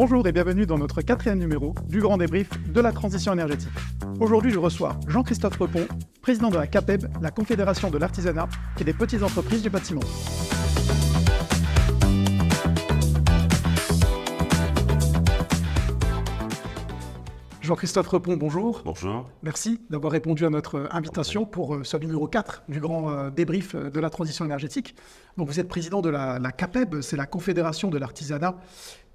Bonjour et bienvenue dans notre 4e numéro du Grand Débrief de la transition énergétique. Aujourd'hui, je reçois Jean-Christophe Repon, président de la CAPEB, la Confédération de l'artisanat et des petites entreprises du bâtiment. Jean-Christophe Repon, bonjour. Bonjour. Merci d'avoir répondu à notre invitation pour ce numéro 4 du grand débrief de la transition énergétique. Donc, vous êtes président de la CAPEB, c'est la Confédération de l'artisanat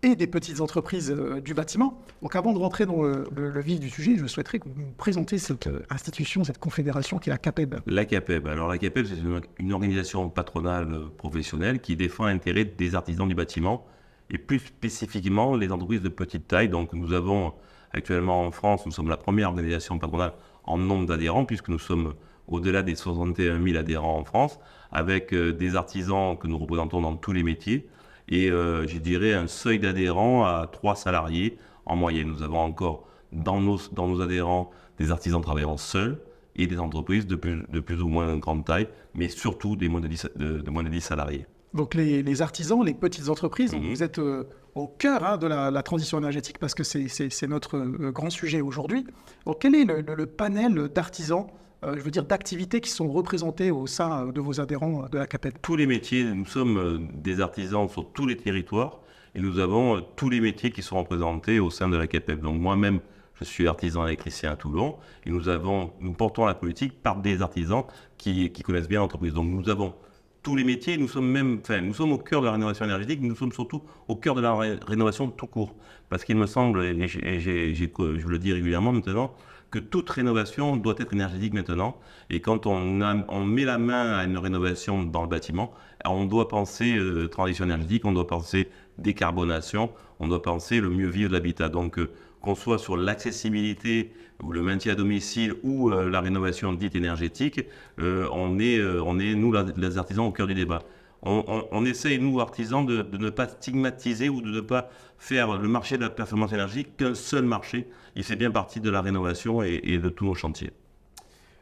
et des petites entreprises du bâtiment. Donc, avant de rentrer dans le vif du sujet, je souhaiterais que vous nous présentiez cette institution, cette confédération qui est la CAPEB. La CAPEB. Alors, la CAPEB, c'est une organisation patronale professionnelle qui défend l'intérêt des artisans du bâtiment et plus spécifiquement les entreprises de petite taille. Donc, nous avons actuellement en France, nous sommes la première organisation patronale en nombre d'adhérents, puisque nous sommes au-delà des 61 000 adhérents en France, avec des artisans que nous représentons dans tous les métiers, et je dirais un seuil d'adhérents à 3 salariés en moyenne. Nous avons encore dans nos adhérents des artisans travaillant seuls et des entreprises de plus ou moins grande taille, mais surtout des moins de 10 salariés. Donc les artisans, les petites entreprises, vous êtes au cœur de la transition énergétique parce que c'est notre grand sujet aujourd'hui. Donc quel est le panel d'artisans, d'activités qui sont représentées au sein de vos adhérents de la CAPEB? Tous les métiers, nous sommes des artisans sur tous les territoires et nous avons tous les métiers qui sont représentés au sein de la CAPEB. Donc moi-même, je suis artisan électricien à Toulon et nous portons la politique par des artisans qui connaissent bien l'entreprise. Donc nous avons tous les métiers, nous sommes au cœur de la rénovation énergétique, nous sommes surtout au cœur de la rénovation tout court. Parce qu'il me semble, et je le dis régulièrement maintenant, que toute rénovation doit être énergétique maintenant. Et quand on met la main à une rénovation dans le bâtiment, on doit penser transition énergétique, on doit penser décarbonation, on doit penser le mieux vivre de l'habitat. Donc qu'on soit sur l'accessibilité ou le maintien à domicile ou la rénovation dite énergétique, on est nous, les artisans, au cœur du débat. On essaye, nous, artisans, de ne pas stigmatiser ou de ne pas faire le marché de la performance énergétique qu'un seul marché. Il fait bien partie de la rénovation et de tous nos chantiers.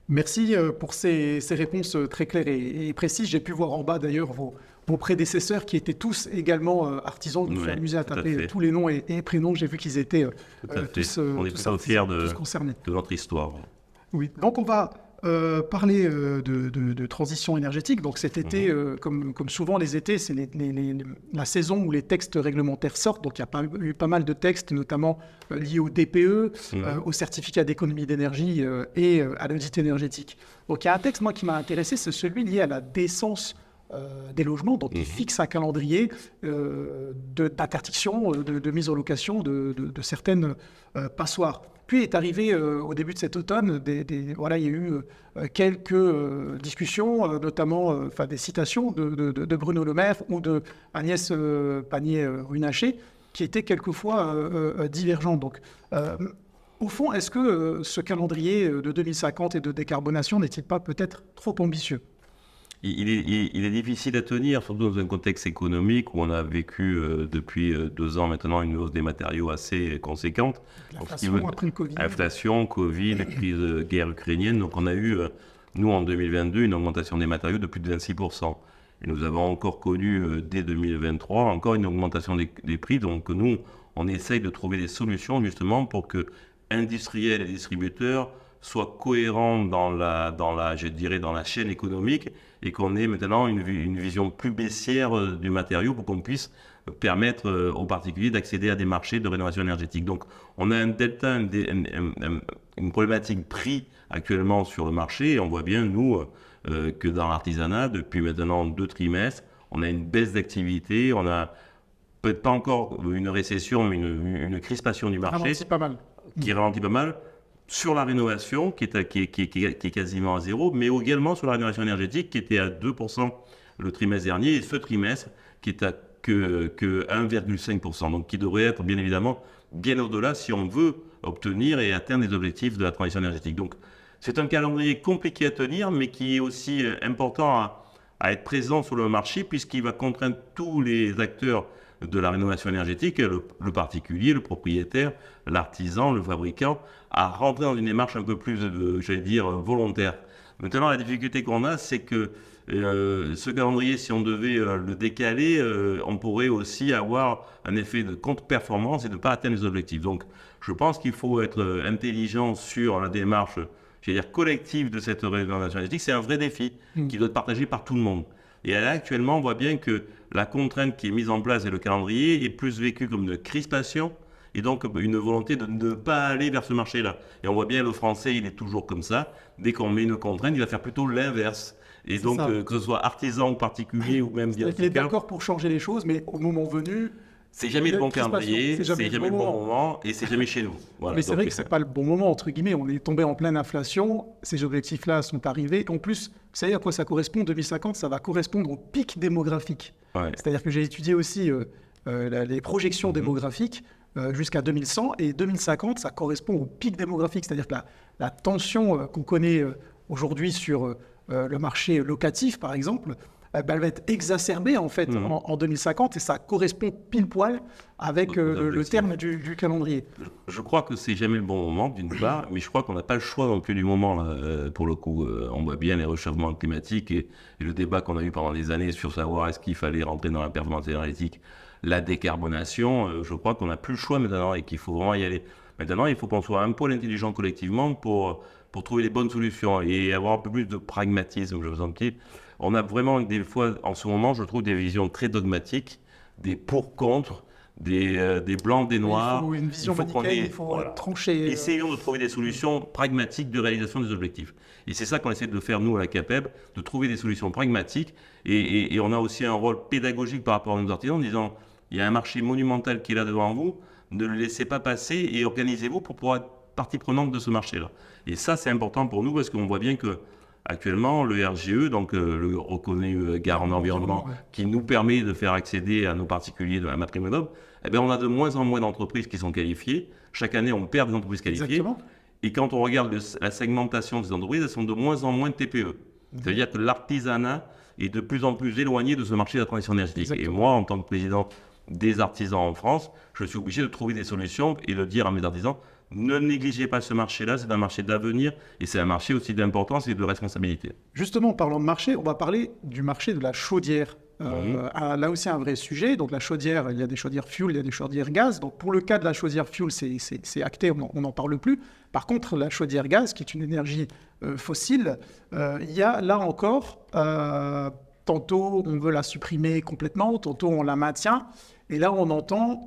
Merci pour ces réponses très claires et précises. J'ai pu voir en bas, d'ailleurs, vos prédécesseurs qui étaient tous également artisans. Je me suis amusé à taper tous les noms et prénoms. J'ai vu qu'ils étaient tous on est tous fiers concernés de notre histoire. Oui, donc on va parler de transition énergétique. Donc cet été, comme souvent les étés, c'est la saison où les textes réglementaires sortent. Donc il y a eu pas mal de textes, notamment liés au DPE, au certificat d'économie d'énergie et à l'audit énergétique. Donc il y a un texte, moi, qui m'a intéressé, c'est celui lié à la décence des logements, donc il fixe un calendrier d'interdiction, de mise en location de certaines passoires. Puis est arrivé au début de cet automne, il y a eu quelques discussions, notamment des citations de Bruno Le Maire ou de Agnès Pannier-Runacher, qui étaient quelquefois divergentes. Donc, au fond, est-ce que ce calendrier de 2050 et de décarbonation n'est-il pas peut-être trop ambitieux ? Il est difficile à tenir, surtout dans un contexte économique où on a vécu depuis 2 ans maintenant une hausse des matériaux assez conséquente. L'inflation après le Covid. Inflation, Covid, crise guerre ukrainienne. Donc on a eu, nous en 2022, une augmentation des matériaux de plus de 26%. Et nous avons encore connu dès 2023 encore une augmentation des prix. Donc nous, on essaye de trouver des solutions justement pour que industriels et distributeurs soient cohérents dans la chaîne économique et qu'on ait maintenant une vision plus baissière du matériau pour qu'on puisse permettre aux particuliers d'accéder à des marchés de rénovation énergétique. Donc on a un delta, une problématique prix actuellement sur le marché et on voit bien, nous, que dans l'artisanat, depuis maintenant 2 trimestres, on a une baisse d'activité, on a peut-être pas encore une récession, mais une crispation du marché qui ralentit pas mal. Sur la rénovation, qui est quasiment à 0, mais également sur la rénovation énergétique, qui était à 2% le trimestre dernier, et ce trimestre, qui est à que 1,5%, donc qui devrait être bien évidemment bien au-delà si on veut obtenir et atteindre les objectifs de la transition énergétique. Donc c'est un calendrier compliqué à tenir, mais qui est aussi important à être présent sur le marché, puisqu'il va contraindre tous les acteurs de la rénovation énergétique, le particulier, le propriétaire, l'artisan, le fabricant, à rentrer dans une démarche un peu plus, volontaire. Maintenant, la difficulté qu'on a, c'est que ce calendrier, si on devait le décaler, on pourrait aussi avoir un effet de contre-performance et de ne pas atteindre les objectifs. Donc, je pense qu'il faut être intelligent sur la démarche, j'allais dire, collective de cette rénovation énergétique. C'est un vrai défi qui doit être partagé par tout le monde. Et là, actuellement, on voit bien que la contrainte qui est mise en place et le calendrier est plus vécue comme une crispation et donc une volonté de ne pas aller vers ce marché-là. Et on voit bien, le français, il est toujours comme ça. Dès qu'on met une contrainte, il va faire plutôt l'inverse. Et donc, que ce soit artisan ou particulier ou même bien. Il est d'accord pour changer les choses, mais au moment venu, c'est jamais le bon calendrier, c'est jamais le bon moment et c'est jamais chez nous. Voilà. Mais c'est vrai que c'est pas le bon moment, entre guillemets. On est tombé en pleine inflation, ces objectifs-là sont arrivés. En plus, vous savez à quoi ça correspond? 2050, ça va correspondre au pic démographique. Ouais. C'est-à-dire que j'ai étudié aussi les projections démographiques jusqu'à 2100 et 2050, ça correspond au pic démographique. C'est-à-dire que la tension qu'on connaît aujourd'hui sur le marché locatif, par exemple, elle va être exacerbée en fait en 2050 et ça correspond pile poil avec le terme du calendrier. Je crois que c'est jamais le bon moment d'une part, mais je crois qu'on n'a pas le choix non plus du moment là, pour le coup. On voit bien les réchauffements climatiques et le débat qu'on a eu pendant des années sur savoir est-ce qu'il fallait rentrer dans la performance énergétique, la décarbonation. Je crois qu'on n'a plus le choix maintenant et qu'il faut vraiment y aller. Maintenant, il faut qu'on soit un peu intelligent collectivement pour trouver les bonnes solutions et avoir un peu plus de pragmatisme, je vous en prie. On a vraiment des fois, en ce moment, je trouve des visions très dogmatiques, des pour-contre, des blancs, des noirs. Il faut une vision manichéenne, il faut trancher. Essayons de trouver des solutions pragmatiques de réalisation des objectifs. Et c'est ça qu'on essaie de faire, nous, à la CAPEB, de trouver des solutions pragmatiques. Et on a aussi un rôle pédagogique par rapport à nos artisans, en disant, il y a un marché monumental qui est là devant vous, ne le laissez pas passer et organisez-vous pour pouvoir être partie prenante de ce marché-là. Et ça, c'est important pour nous parce qu'on voit bien que actuellement, le RGE, donc le reconnu garant d'environnement, qui nous permet de faire accéder à nos particuliers de la MaPrimeRénov', eh bien, on a de moins en moins d'entreprises qui sont qualifiées. Chaque année, on perd des entreprises qualifiées. Exactement. Et quand on regarde la segmentation des entreprises, elles sont de moins en moins de TPE. C'est-à-dire que l'artisanat est de plus en plus éloigné de ce marché de la transition énergétique. Exactement. Et moi, en tant que président des artisans en France, je suis obligé de trouver des solutions et de dire à mes artisans, ne négligez pas ce marché-là, c'est un marché d'avenir et c'est un marché aussi d'importance et de responsabilité. Justement, en parlant de marché, on va parler du marché de la chaudière. Là aussi, un vrai sujet. Donc, la chaudière, il y a des chaudières fuel, il y a des chaudières gaz. Donc, pour le cas de la chaudière fuel, c'est acté, on n'en parle plus. Par contre, la chaudière gaz, qui est une énergie fossile, il y a là encore, tantôt on veut la supprimer complètement, tantôt on la maintient. Et là, on entend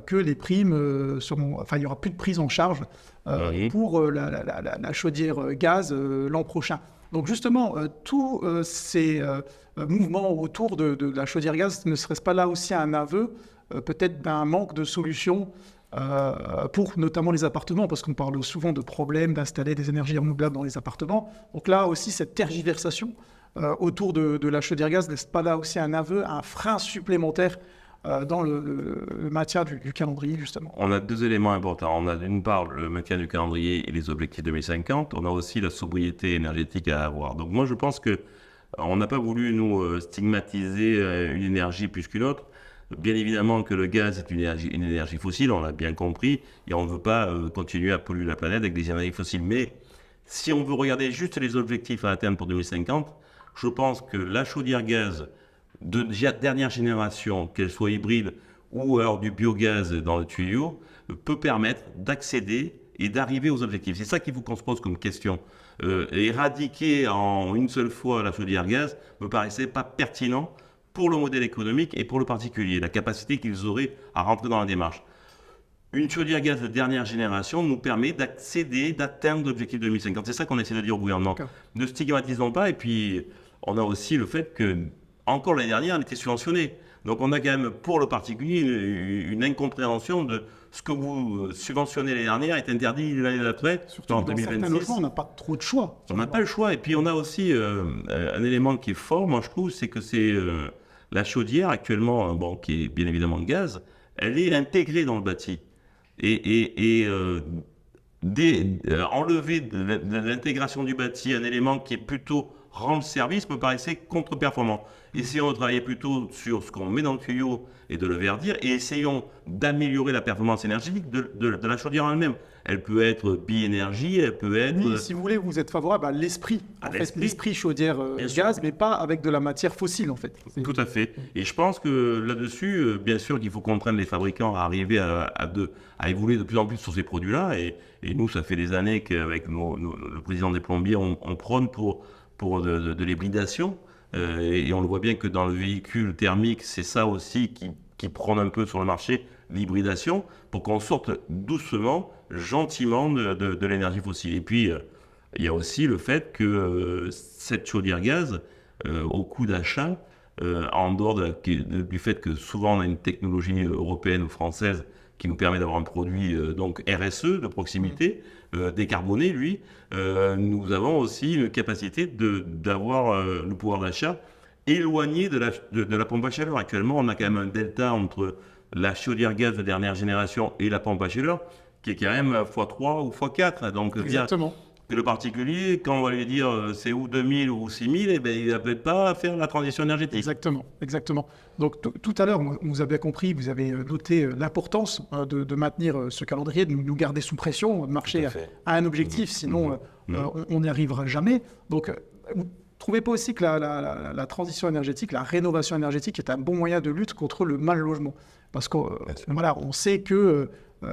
que les primes seront... Enfin, il n'y aura plus de prise en charge pour la chaudière gaz l'an prochain. Donc justement, tous ces mouvements autour de la chaudière gaz ne serait-ce pas là aussi un aveu peut-être d'un manque de solutions pour notamment les appartements, parce qu'on parle souvent de problèmes d'installer des énergies renouvelables dans les appartements. Donc là aussi, cette tergiversation autour de la chaudière gaz, n'est-ce pas là aussi un aveu, un frein supplémentaire dans le maintien du calendrier, justement? On a deux éléments importants. On a d'une part le maintien du calendrier et les objectifs 2050. On a aussi la sobriété énergétique à avoir. Donc moi, je pense qu'on n'a pas voulu, nous, stigmatiser une énergie plus qu'une autre. Bien évidemment que le gaz est une énergie fossile, on l'a bien compris, et on ne veut pas continuer à polluer la planète avec des énergies fossiles. Mais si on veut regarder juste les objectifs à atteindre pour 2050, je pense que la chaudière gaz de dernière génération, qu'elle soit hybride ou alors du biogaz dans le tuyau, peut permettre d'accéder et d'arriver aux objectifs. C'est ça qu'il faut qu'on se pose comme question. Éradiquer en une seule fois la chaudière gaz me paraissait pas pertinent pour le modèle économique et pour le particulier, la capacité qu'ils auraient à rentrer dans la démarche. Une chaudière gaz de dernière génération nous permet d'accéder, d'atteindre l'objectif 2050. C'est ça qu'on essaie de dire au gouvernement. Okay. Ne stigmatisons pas. Et puis, on a aussi le fait que, encore l'année dernière, elle était subventionnée. Donc, on a quand même, pour le particulier, une incompréhension de ce que vous subventionnez l'année dernière est interdit l'année d'après. Surtout en 2026. Logements, on n'a pas trop de choix. On n'a pas le choix. Et puis, on a aussi un élément qui est fort, moi, je trouve, c'est que c'est la chaudière, actuellement, bon, qui est bien évidemment le gaz, elle est intégrée dans le bâti. Enlever de l'intégration du bâti un élément qui est plutôt rendre le service me paraissait contre-performant. Essayons de travailler plutôt sur ce qu'on met dans le tuyau et de le verdir, et essayons d'améliorer la performance énergétique de la chaudière en elle-même. Elle peut être bi-énergie, elle peut être... Oui, si vous voulez, vous êtes favorable à l'esprit, l'esprit chaudière gaz, mais pas avec de la matière fossile, en fait. Tout à fait. Et je pense que là-dessus, bien sûr qu'il faut contraindre les fabricants à arriver à évoluer de plus en plus sur ces produits-là. Et nous, ça fait des années qu'avec le président des plombiers, on prône pour de l'hybridation. Et on le voit bien que dans le véhicule thermique, c'est ça aussi qui prône un peu sur le marché, l'hybridation, pour qu'on sorte doucement, gentiment de l'énergie fossile. Et puis, il y a aussi le fait que cette chaudière gaz, au coût d'achat, en dehors du fait que souvent on a une technologie européenne ou française qui nous permet d'avoir un produit donc RSE de proximité, décarboné lui, nous avons aussi une capacité d'avoir le pouvoir d'achat éloigné de la pompe à chaleur. Actuellement, on a quand même un delta entre la chaudière gaz de dernière génération et la pompe à chaleur qui est quand même x3 ou x4. Donc, exactement. Que le particulier, quand on va lui dire c'est où 2000 ou 6000, eh ben, il ne va peut-être pas faire la transition énergétique. Exactement, exactement. Donc tout à l'heure, vous avez compris, vous avez noté l'importance de maintenir ce calendrier, de nous garder sous pression, de marcher à un objectif, sinon on n'y arrivera jamais. Donc vous ne trouvez pas aussi que la transition énergétique, la rénovation énergétique est un bon moyen de lutte contre le mal logement? Parce qu'on voilà, on sait que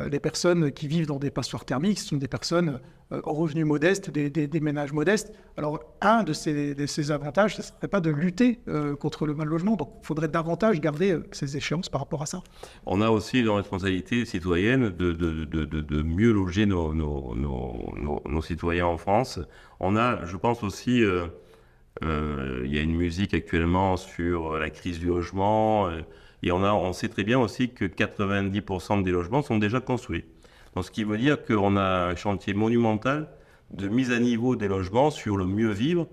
les personnes qui vivent dans des passoires thermiques sont des personnes aux revenus modestes, des ménages modestes. Alors, un de ces avantages, ce ne serait pas de lutter contre le mal logement. Donc, il faudrait davantage garder ces échéances par rapport à ça. On a aussi une responsabilité citoyenne de mieux loger nos citoyens en France. On a, je pense aussi, il y a une musique actuellement sur la crise du logement. Et on sait très bien aussi que 90% des logements sont déjà construits. Donc, ce qui veut dire qu'on a un chantier monumental de mise à niveau des logements sur le mieux vivre,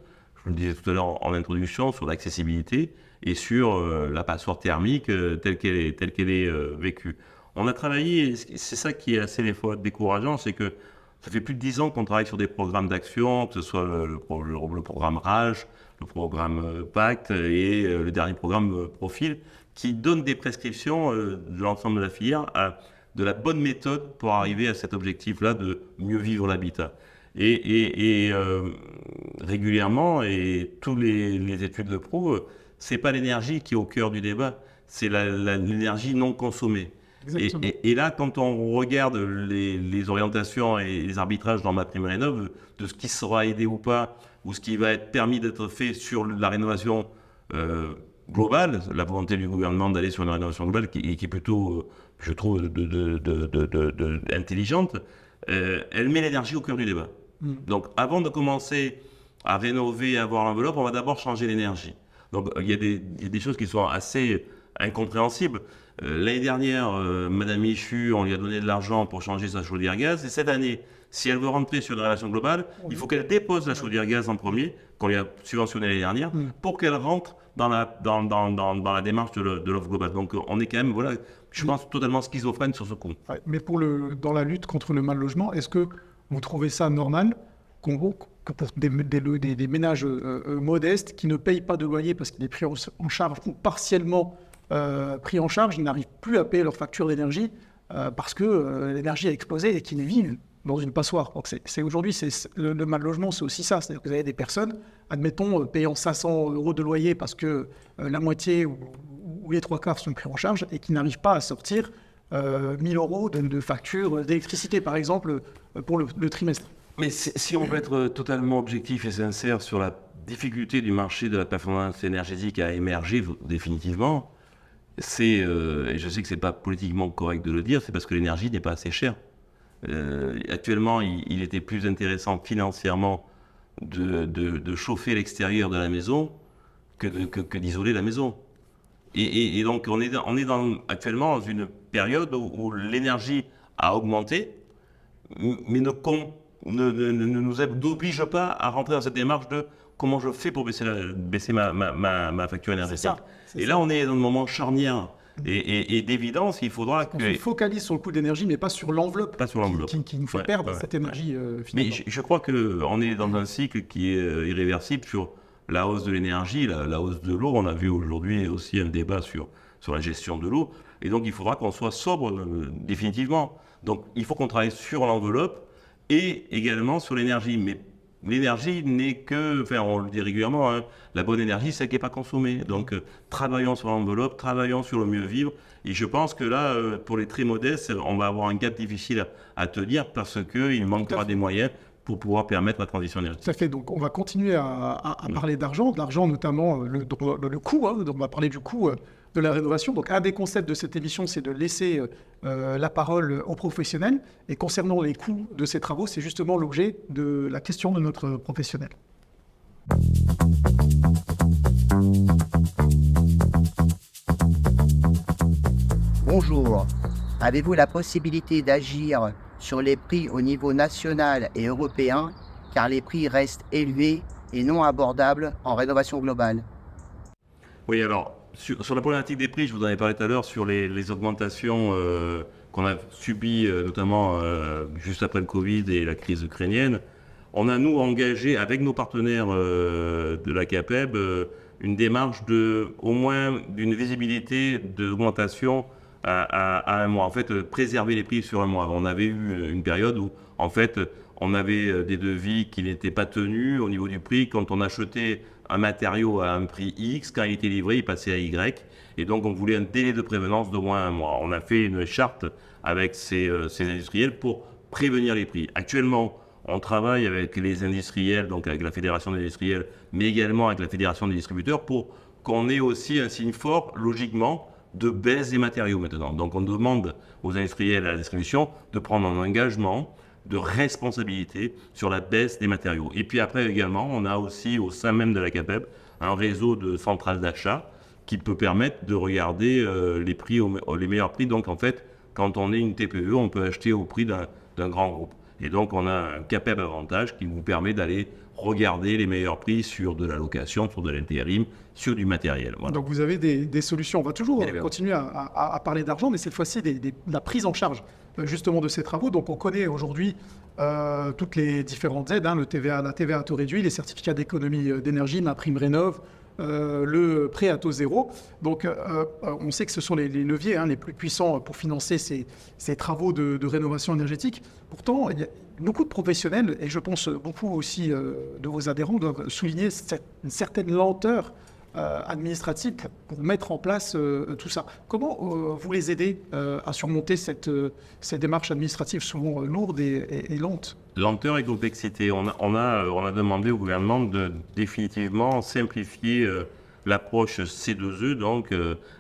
je le disais tout à l'heure en introduction, sur l'accessibilité et sur la passoire thermique telle qu'elle est vécue. On a travaillé, c'est ça qui est assez des fois décourageant, c'est que ça fait plus de 10 ans qu'on travaille sur des programmes d'action, que ce soit le programme RAGE, le programme PACT et le dernier programme Profil, qui donne des prescriptions de l'ensemble de la filière de la bonne méthode pour arriver à cet objectif-là de mieux vivre l'habitat. Et régulièrement, et toutes les études le prouvent, c'est pas l'énergie qui est au cœur du débat, c'est l'énergie non consommée. Et là, quand on regarde les orientations et les arbitrages dans MaPrimeRénov', de ce qui sera aidé ou pas, ou ce qui va être permis d'être fait sur la rénovation globale, la volonté du gouvernement d'aller sur une rénovation globale qui est plutôt, je trouve, intelligente, elle met l'énergie au cœur du débat. Donc, avant de commencer à rénover, à avoir l'enveloppe, on va d'abord changer l'énergie. Donc, il y a des choses qui sont assez incompréhensibles. L'année dernière, Madame Michu, on lui a donné de l'argent pour changer sa chaudière gaz. Et cette année, si elle veut rentrer sur une rénovation globale, il faut qu'elle dépose la chaudière gaz en premier, qu'on lui a subventionné l'année dernière, pour qu'elle rentre dans la démarche de l'offre globale. Donc, on est quand même, voilà, je pense, totalement schizophrène sur ce coup. Ouais, mais dans la lutte contre le mal logement, est-ce que vous trouvez ça normal que pour des ménages modestes qui ne payent pas de loyer parce qu'il est pris en charge ou partiellement pris en charge, ils n'arrivent plus à payer leur facture d'énergie parce que l'énergie a explosé et qu'ils vivent dans une passoire. Donc aujourd'hui, le mal logement, c'est aussi ça. C'est-à-dire que vous avez des personnes, admettons, payant 500 € de loyer parce que la moitié ou les 3/4 sont pris en charge et qui n'arrivent pas à sortir 1 000 € de facture d'électricité, par exemple, pour le trimestre. Mais si on veut être totalement objectif et sincère sur la difficulté du marché de la performance énergétique à émerger définitivement, et je sais que ce n'est pas politiquement correct de le dire, c'est parce que l'énergie n'est pas assez chère. Actuellement, il était plus intéressant financièrement de chauffer l'extérieur de la maison que d'isoler la maison. Et donc, on est actuellement dans une période où l'énergie a augmenté, mais ne nous oblige pas à rentrer dans cette démarche de comment je fais pour baisser ma facture énergétique. C'est ça. Là, on est dans un moment charnière. Et d'évidence, il faudra que... On se focalise sur le coût d'énergie, mais pas sur l'enveloppe. Pas sur l'enveloppe. Qui nous fait perdre cette énergie finalement. Mais je crois qu'on est dans un cycle qui est irréversible sur la hausse de l'énergie, la hausse de l'eau. On a vu aujourd'hui aussi un débat sur la gestion de l'eau. Et donc, il faudra qu'on soit sobre définitivement. Donc, il faut qu'on travaille sur l'enveloppe et également sur l'énergie. Mais l'énergie n'est que, enfin, on le dit régulièrement, hein, la bonne énergie, c'est celle qui n'est pas consommée. Donc, travaillons sur l'enveloppe, travaillons sur le mieux vivre. Et je pense que là, pour les très modestes, on va avoir un cap difficile à tenir parce qu'il manquera des moyens pour pouvoir permettre la transition énergétique. Tout à fait. Donc, on va continuer à parler d'argent notamment le coût. Hein, donc on va parler du coût de la rénovation. Donc, un des concepts de cette émission, c'est de laisser la parole aux professionnels. Et concernant les coûts de ces travaux, c'est justement l'objet de la question de notre professionnel. Bonjour. Avez-vous la possibilité d'agir sur les prix au niveau national et européen, car les prix restent élevés et non abordables en rénovation globale? Oui, alors, sur la problématique des prix, je vous en avais parlé tout à l'heure sur les augmentations qu'on a subies, notamment juste après le Covid et la crise ukrainienne. On a, nous, engagé avec nos partenaires de la CAPEB une démarche au moins d'une visibilité d'augmentation à un mois. En fait, préserver les prix sur un mois. On avait eu une période où, en fait, on avait des devis qui n'étaient pas tenus au niveau du prix. Quand on achetait un matériau à un prix X, quand il était livré, il passait à Y. Et donc, on voulait un délai de prévenance d'au moins un mois. On a fait une charte avec ces industriels pour prévenir les prix. Actuellement, on travaille avec les industriels, donc avec la Fédération des industriels, mais également avec la Fédération des distributeurs pour qu'on ait aussi un signe fort, logiquement, de baisse des matériaux maintenant. Donc on demande aux industriels à la distribution de prendre un engagement de responsabilité sur la baisse des matériaux. Et puis après également, on a aussi au sein même de la CAPEB un réseau de centrales d'achat qui peut permettre de regarder les prix, les meilleurs prix. Donc en fait, quand on est une TPE, on peut acheter au prix d'un grand groupe. Et donc on a un CAPEB avantage qui vous permet d'aller regarder les meilleurs prix sur de la location, sur de l'intérim, sur du matériel. Voilà. Donc vous avez des solutions. On va toujours continuer à parler d'argent, mais cette fois-ci de la prise en charge justement de ces travaux. Donc on connaît aujourd'hui toutes les différentes aides, hein, la TVA à taux réduit, les certificats d'économie d'énergie, ma prime rénov', le prêt à taux zéro. Donc on sait que ce sont les leviers les plus puissants pour financer ces travaux de rénovation énergétique. Pourtant, il y a beaucoup de professionnels, et je pense beaucoup aussi de vos adhérents, doivent souligner une certaine lenteur administrative pour mettre en place tout ça. Comment vous les aidez à surmonter cette démarche administrative souvent lourde et lente? Lenteur et complexité. On a demandé au gouvernement de définitivement simplifier l'approche C2E, donc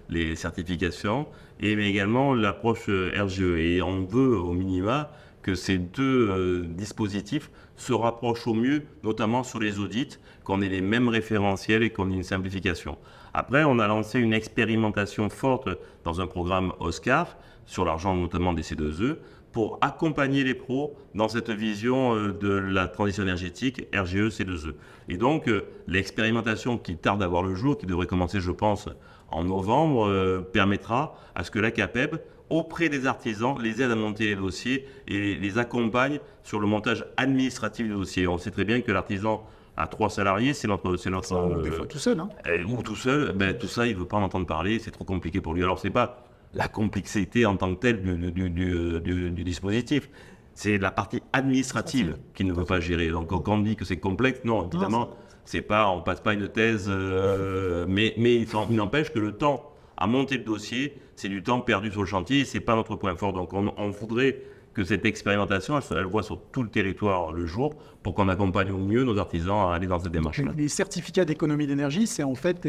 les certifications, mais également l'approche RGE. Et on veut au minima que ces deux dispositifs se rapprochent au mieux, notamment sur les audits, qu'on ait les mêmes référentiels et qu'on ait une simplification. Après, on a lancé une expérimentation forte dans un programme Oscar, sur l'argent notamment des C2E, pour accompagner les pros dans cette vision de la transition énergétique RGE C2E. Et donc, l'expérimentation qui tarde à voir le jour, qui devrait commencer, je pense, en novembre, permettra à ce que la CAPEB, auprès des artisans, les aide à monter les dossiers et les accompagne sur le montage administratif des dossiers. On sait très bien que l'artisan a 3 salariés, c'est notre des fois tout seul. Ou tout seul, tout ça, il ne veut pas en entendre parler, c'est trop compliqué pour lui. Alors, ce n'est pas la complexité en tant que telle du dispositif, c'est la partie administrative qu'il ne veut pas gérer. Donc, quand on dit que c'est complexe, non, évidemment, on ne passe pas une thèse, mais il n'empêche que le temps à monter le dossier, c'est du temps perdu sur le chantier, ce n'est pas notre point fort. Donc on voudrait que cette expérimentation, elle voit sur tout le territoire le jour, pour qu'on accompagne au mieux nos artisans à aller dans cette démarche-là. Les certificats d'économie d'énergie, c'est en fait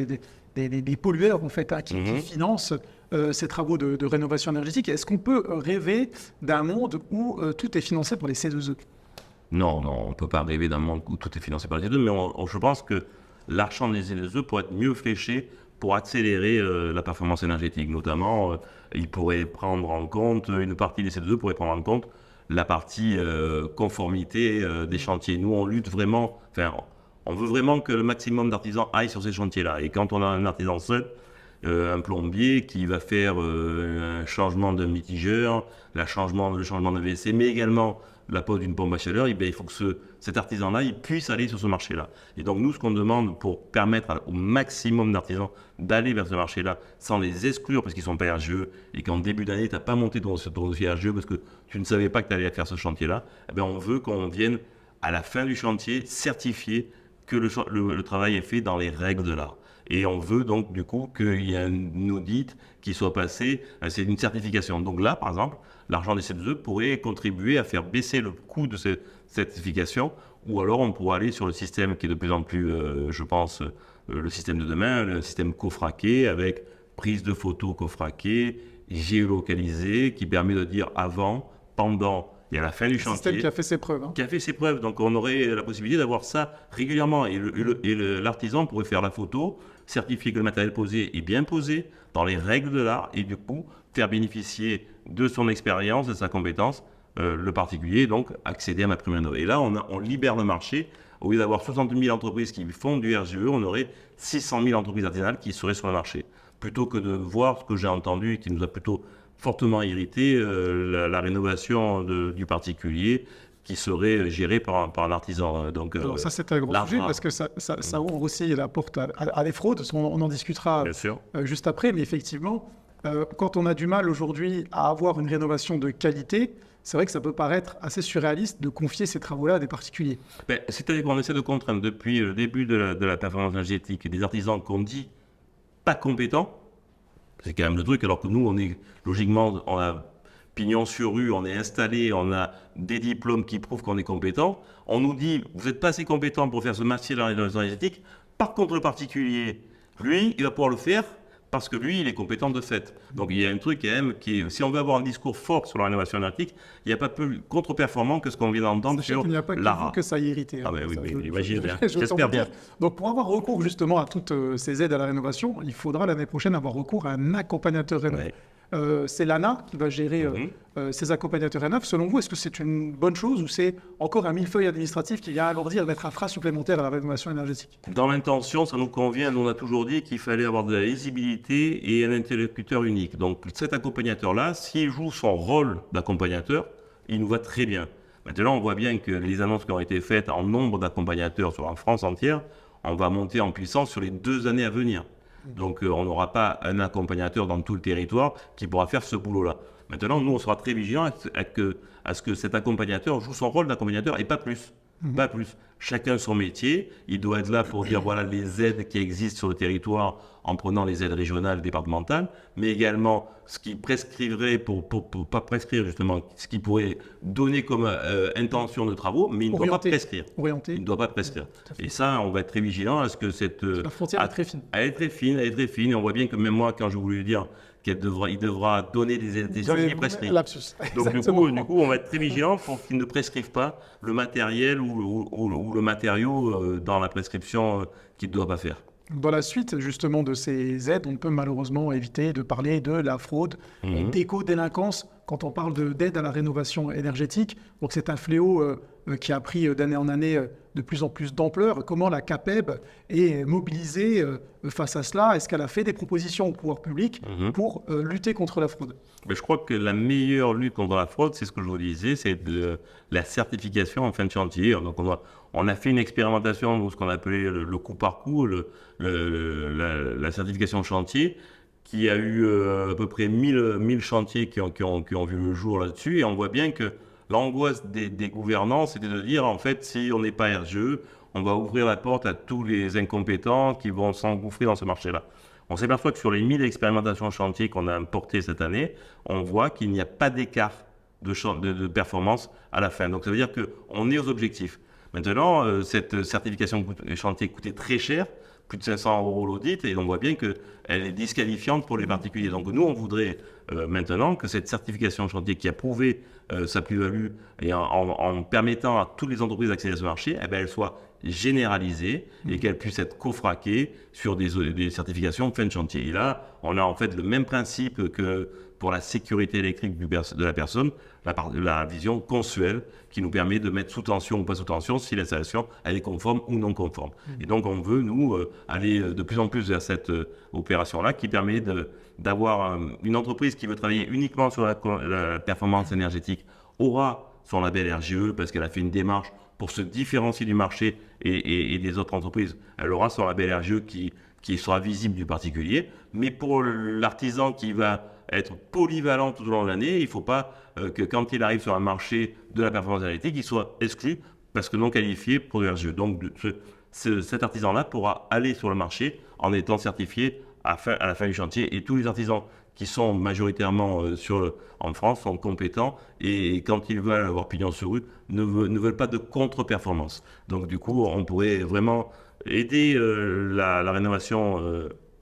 des pollueurs en fait, qui financent ces travaux de rénovation énergétique. Est-ce qu'on peut rêver d'un monde où tout est financé par les C2E? Non, on ne peut pas rêver d'un monde où tout est financé par les C2E, mais je pense que l'argent des C2E pourrait être mieux fléché pour accélérer la performance énergétique. Notamment, il pourrait prendre en compte, une partie des C2E pourrait prendre en compte la partie conformité des chantiers. Nous, on lutte vraiment, on veut vraiment que le maximum d'artisans aillent sur ces chantiers-là. Et quand on a un artisan seul, un plombier qui va faire un changement d'un mitigeur, le changement d'un WC, mais également la pose d'une pompe à chaleur, il faut que cet artisan-là, il puisse aller sur ce marché-là. Et donc nous, ce qu'on demande pour permettre au maximum d'artisans d'aller vers ce marché-là, sans les exclure parce qu'ils ne sont pas RGE, et qu'en début d'année, tu n'as pas monté ton dossier RGE parce que tu ne savais pas que tu allais faire ce chantier-là, on veut qu'on vienne à la fin du chantier certifier que le travail est fait dans les règles de l'art. Et on veut donc du coup qu'il y ait un audit qui soit passé, c'est une certification. Donc là, par exemple, l'argent des CEE pourrait contribuer à faire baisser le coût de cette certification, ou alors on pourrait aller sur le système qui est de plus en plus, je pense, le système de demain, le système cofraqué, avec prise de photos cofraquée, géolocalisée, qui permet de dire avant, pendant et à la fin du chantier. Système qui a fait ses preuves. Qui a fait ses preuves. Donc on aurait la possibilité d'avoir ça régulièrement. Et l'artisan pourrait faire la photo, certifier que le matériel posé est bien posé, dans les règles de l'art, et du coup faire bénéficier de son expérience, de sa compétence, le particulier, donc accéder à MaPrimeRénov'. Et là, on libère le marché. Au lieu d'avoir 60 000 entreprises qui font du RGE, on aurait 600 000 entreprises artisanales qui seraient sur le marché. Plutôt que de voir ce que j'ai entendu et qui nous a plutôt fortement irrité, la rénovation du particulier qui serait gérée par un artisan. Donc, alors ça, c'est un gros sujet parce que ça ouvre aussi la porte à des fraudes. On en discutera juste après. Mais effectivement, quand on a du mal aujourd'hui à avoir une rénovation de qualité, c'est vrai que ça peut paraître assez surréaliste de confier ces travaux-là à des particuliers. C'est-à-dire qu'on essaie de contraindre depuis le début de la performance énergétique des artisans qu'on dit pas compétents. C'est quand même le truc, alors que nous, on a pignon sur rue, on est installé, on a des diplômes qui prouvent qu'on est compétent. On nous dit, vous n'êtes pas assez compétent pour faire ce métier dans la rénovation énergétique. Par contre, le particulier, lui, il va pouvoir le faire parce que lui, il est compétent de fait. Donc, il y a un truc quand même si on veut avoir un discours fort sur la rénovation énergétique, il n'y a pas plus contre-performant que ce qu'on vient d'entendre sur il n'y a pas que ça y irrité. Ah ben oui, imagine bien. J'espère bien. Donc, pour avoir recours justement à toutes ces aides à la rénovation, il faudra l'année prochaine avoir recours à un accompagnateur rénov'. Ouais. C'est l'ANA qui va gérer ces accompagnateurs rénov'. Selon vous, est-ce que c'est une bonne chose ou c'est encore un millefeuille administratif qui vient alourdir et mettre un frein supplémentaire à la rénovation énergétique? Dans l'intention, ça nous convient. On a toujours dit qu'il fallait avoir de la lisibilité et un interlocuteur unique. Donc cet accompagnateur-là, s'il joue son rôle d'accompagnateur, il nous va très bien. Maintenant, on voit bien que les annonces qui ont été faites en nombre d'accompagnateurs sur la France entière, on va monter en puissance sur les 2 années à venir. Donc, on n'aura pas un accompagnateur dans tout le territoire qui pourra faire ce boulot-là. Maintenant, nous, on sera très vigilants à ce que cet accompagnateur joue son rôle d'accompagnateur et pas plus. Pas plus. Chacun son métier. Il doit être là pour dire voilà les aides qui existent sur le territoire en prenant les aides régionales, départementales, mais également ce qui prescrirait pour pas prescrire justement, ce qui pourrait donner comme intention de travaux, mais il ne doit pas prescrire. Il ne doit pas prescrire. Et ça, on va être très vigilant à ce que la frontière est très fine. Elle est très fine, elle est très fine. Et on voit bien que même moi, quand je voulais lui dire il devra donner des aides qui prescrivent. Donc du coup, on va être très vigilant pour qu'il ne prescrive pas le matériel ou le matériau dans la prescription qu'il ne doit pas faire. Dans la suite, justement, de ces aides, on peut malheureusement éviter de parler de la fraude, d'éco-délinquance, quand on parle d'aide à la rénovation énergétique. Donc, c'est un fléau qui a pris d'année en année de plus en plus d'ampleur. Comment la CAPEB est mobilisée face à cela? Est-ce qu'elle a fait des propositions au pouvoir public pour lutter contre la fraude? Mais je crois que la meilleure lutte contre la fraude, c'est ce que je vous disais, c'est la certification en fin de chantier. Donc, on a fait une expérimentation de ce qu'on appelait le coup par coup, la certification chantier, qui a eu à peu près 1000 chantiers qui ont vu le jour là-dessus. Et on voit bien que l'angoisse des gouvernants, c'était de dire, en fait, si on n'est pas RGE, on va ouvrir la porte à tous les incompétents qui vont s'engouffrer dans ce marché-là. On s'aperçoit que sur les 1000 expérimentations chantier qu'on a portées cette année, on voit qu'il n'y a pas d'écart de performance à la fin. Donc ça veut dire qu'on est aux objectifs. Maintenant, cette certification chantier coûtait très cher, plus de 500 € l'audit, et on voit bien qu'elle est disqualifiante pour les particuliers. Donc nous, on voudrait maintenant que cette certification chantier qui a prouvé sa plus-value et en permettant à toutes les entreprises d'accéder à ce marché, elle soit généralisée et qu'elle puisse être cofraquée sur des certifications fin de chantier. Et là, on a en fait le même principe que pour la sécurité électrique de la personne, la vision consuelle qui nous permet de mettre sous tension ou pas sous tension si l'installation elle est conforme ou non conforme. Et donc on veut, nous, aller de plus en plus vers cette opération-là qui permet d'avoir une entreprise qui veut travailler uniquement sur la performance énergétique aura son label RGE parce qu'elle a fait une démarche pour se différencier du marché et des autres entreprises. Elle aura son label RGE qui sera visible du particulier. Mais pour l'artisan qui va être polyvalent tout au long de l'année, il ne faut pas que quand il arrive sur un marché de la performance énergétique, il soit exclu parce que non qualifié pour le RGE. Donc cet artisan-là pourra aller sur le marché en étant certifié à la fin du chantier. Et tous les artisans qui sont majoritairement en France sont compétents et quand ils veulent avoir pignon sur rue, ne veulent pas de contre-performance. Donc du coup, on pourrait vraiment aider la rénovation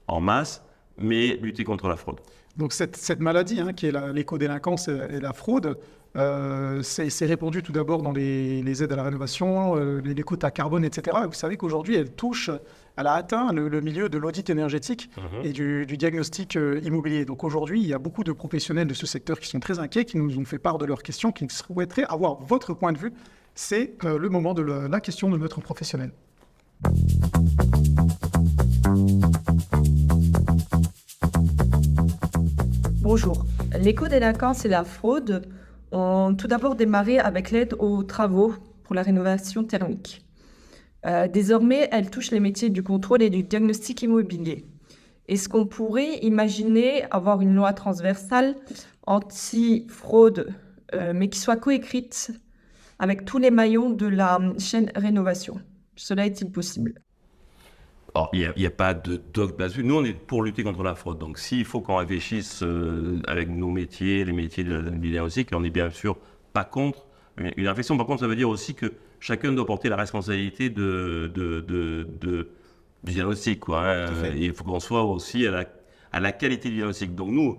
en masse, mais lutter contre la fraude. Donc cette maladie qui est l'éco-délinquance et la fraude, c'est répandu tout d'abord dans les aides à la rénovation, les quotas carbone, etc. Et vous savez qu'aujourd'hui, elle a atteint le milieu de l'audit énergétique et du diagnostic immobilier. Donc aujourd'hui, il y a beaucoup de professionnels de ce secteur qui sont très inquiets, qui nous ont fait part de leurs questions, qui souhaiteraient avoir votre point de vue. C'est le moment de la question de notre professionnel. Bonjour. L'éco-délinquance et la fraude ont tout d'abord démarré avec l'aide aux travaux pour la rénovation thermique. Désormais, elles touchent les métiers du contrôle et du diagnostic immobilier. Est-ce qu'on pourrait imaginer avoir une loi transversale anti-fraude, mais qui soit coécrite avec tous les maillons de la chaîne rénovation? Cela est-il possible? Alors, il n'y a pas de dogme là-dessus. Nous, on est pour lutter contre la fraude. Donc, s'il faut qu'on réfléchisse avec nos métiers, les métiers de diagnostic, on n'est bien sûr pas contre. Une réflexion, par contre, ça veut dire aussi que chacun doit porter la responsabilité du diagnostic. Il faut qu'on soit aussi à la qualité du diagnostic. Donc, nous,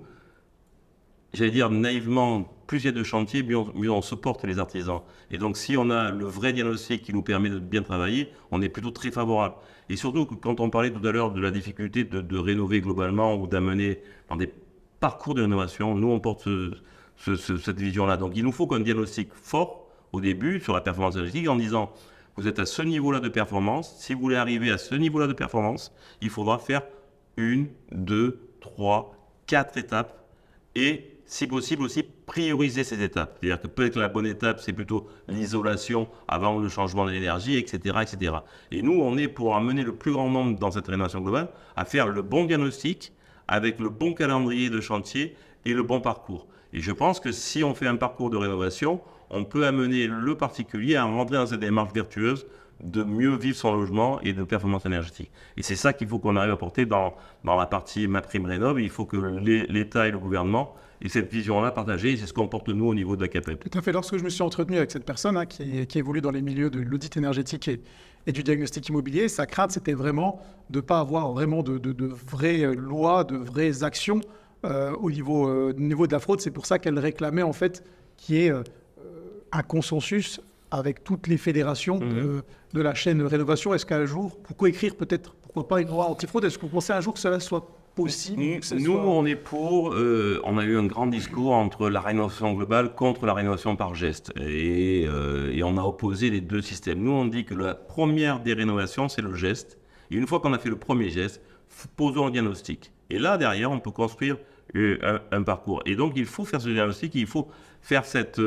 j'allais dire naïvement, plus il y a de chantiers, mieux on supporte les artisans. Et donc, si on a le vrai diagnostic qui nous permet de bien travailler, on est plutôt très favorable. Et surtout, quand on parlait tout à l'heure de la difficulté de rénover globalement ou d'amener dans des parcours de rénovation, nous, on porte cette vision-là. Donc, il nous faut qu'un diagnostic fort au début sur la performance énergétique en disant, vous êtes à ce niveau-là de performance. Si vous voulez arriver à ce niveau-là de performance, il faudra faire 1, 2, 3, 4 étapes et si possible aussi prioriser ces étapes. C'est-à-dire que peut-être que la bonne étape, c'est plutôt l'isolation avant le changement de l'énergie, etc., etc. Et nous, on est pour amener le plus grand nombre dans cette rénovation globale à faire le bon diagnostic avec le bon calendrier de chantier et le bon parcours. Et je pense que si on fait un parcours de rénovation, on peut amener le particulier à rentrer dans cette démarche vertueuse de mieux vivre son logement et de performance énergétique. Et c'est ça qu'il faut qu'on arrive à porter dans la partie MaPrimeRénov'. Il faut que l'État et le gouvernement aient cette vision-là partagée. Et c'est ce qu'on porte nous au niveau de la CAPEB. Tout à fait. Lorsque je me suis entretenu avec cette personne qui évolue dans les milieux de l'audit énergétique et du diagnostic immobilier, sa crainte, c'était vraiment de ne pas avoir vraiment de vraies lois, de vraies actions au niveau de la fraude. C'est pour ça qu'elle réclamait en fait qu'il y ait un consensus avec toutes les fédérations de la chaîne rénovation. Est-ce qu'un jour, pourquoi écrire peut-être, pourquoi pas une loi anti-fraude? Est-ce que vous pensez un jour que cela soit possible? On est pour, on a eu un grand discours entre la rénovation globale contre la rénovation par geste. Et on a opposé les deux systèmes. Nous, on dit que la première des rénovations, c'est le geste. Et une fois qu'on a fait le premier geste, posons le diagnostic. Et là, derrière, on peut construire un parcours. Et donc, il faut faire ce diagnostic, il faut faire cet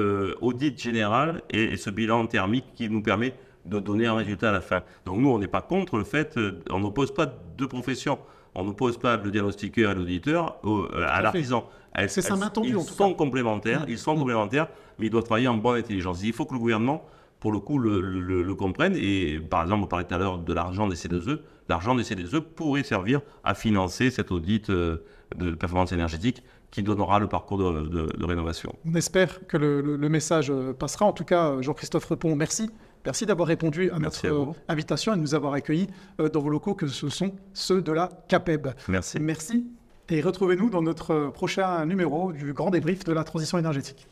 audit général et ce bilan thermique qui nous permet de donner un résultat à la fin. Donc, nous, on n'est pas contre le fait, on n'oppose pas deux professions. On n'oppose pas le diagnostiqueur et l'auditeur à l'artisan. C'est sa main tendue, en tout cas. Ils sont complémentaires, mais ils doivent travailler en bonne intelligence. Il faut que le gouvernement, pour le coup, le comprenne. Et par exemple, on parlait tout à l'heure de l'argent des C2E. L'argent des C2E pourrait servir à financer cet audit de performance énergétique qui donnera le parcours de rénovation. On espère que le message passera. En tout cas, Jean-Christophe Repon, merci. Merci d'avoir répondu à notre invitation et de nous avoir accueillis dans vos locaux, que ce sont ceux de la CAPEB. Merci. Merci. Et retrouvez-nous dans notre prochain numéro du Grand Débrief de la transition énergétique.